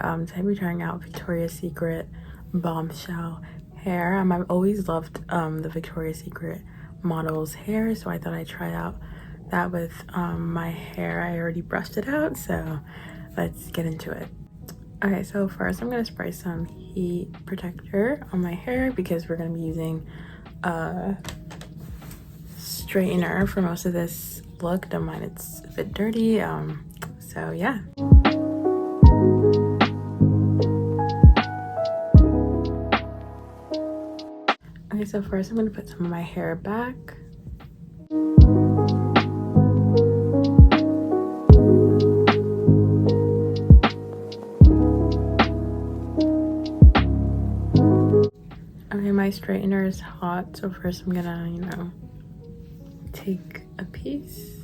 today we're trying out Victoria's Secret Bombshell hair. I've always loved the Victoria's Secret model's hair, so I thought I'd try out that with my hair. I already brushed it out, so let's get into it. Okay, so first I'm going to spray some heat protector on my hair because we're going to be using a straightener for most of this look. Don't mind it's a bit dirty, so yeah. Okay, so first I'm going to put some of my hair back. Okay, my straightener is hot, so first I'm gonna, take a piece.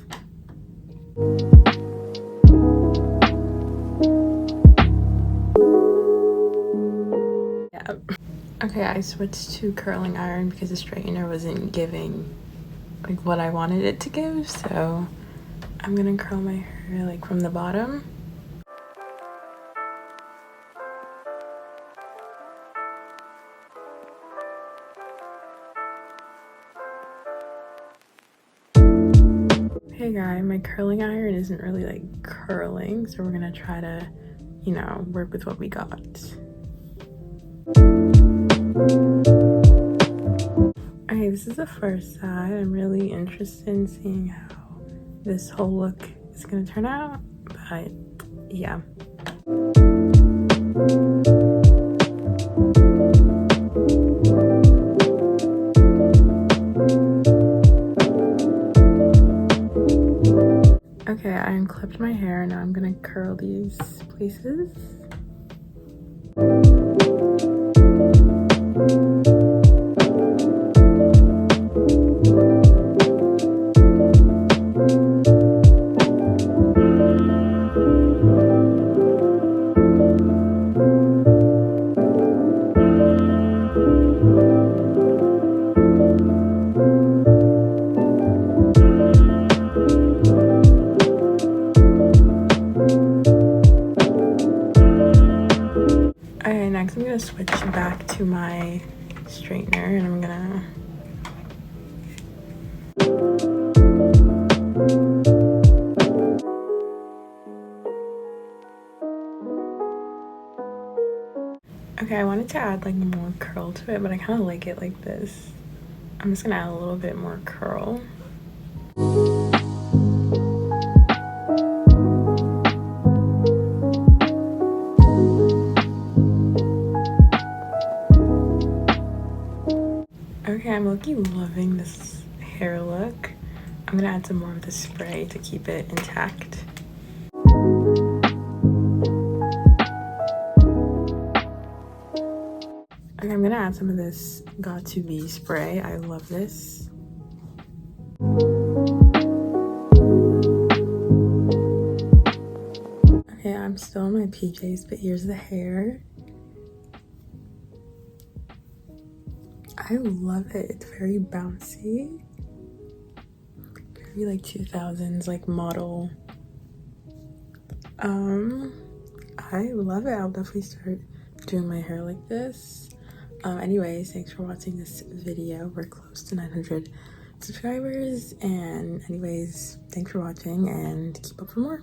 Yeah. Okay, I switched to curling iron because the straightener wasn't giving like what I wanted it to give, so I'm gonna curl my hair like from the bottom. Hey guys, my curling iron isn't really like curling, so we're gonna try to, work with what we got. Okay, this is the first side. I'm really interested in seeing how this whole look is gonna turn out, but yeah. Okay, I unclipped my hair. Now I'm gonna curl these places. Okay, next I'm gonna switch back to my straightener and I'm gonna okay, I wanted to add like more curl to it, but I kind of like it like this. I'm just gonna add a little bit more curl. Okay, I'm loving this hair look. I'm gonna add some more of the spray to keep it intact. Okay, I'm gonna add some of this Got To Be spray. I love this. Okay, I'm still in my PJs, but here's the hair. I love it. It's very bouncy. Very like 2000s like model. I love it. I'll definitely start doing my hair like this. Anyways, thanks for watching this video. We're close to 900 subscribers, and anyways, thanks for watching and keep up for more.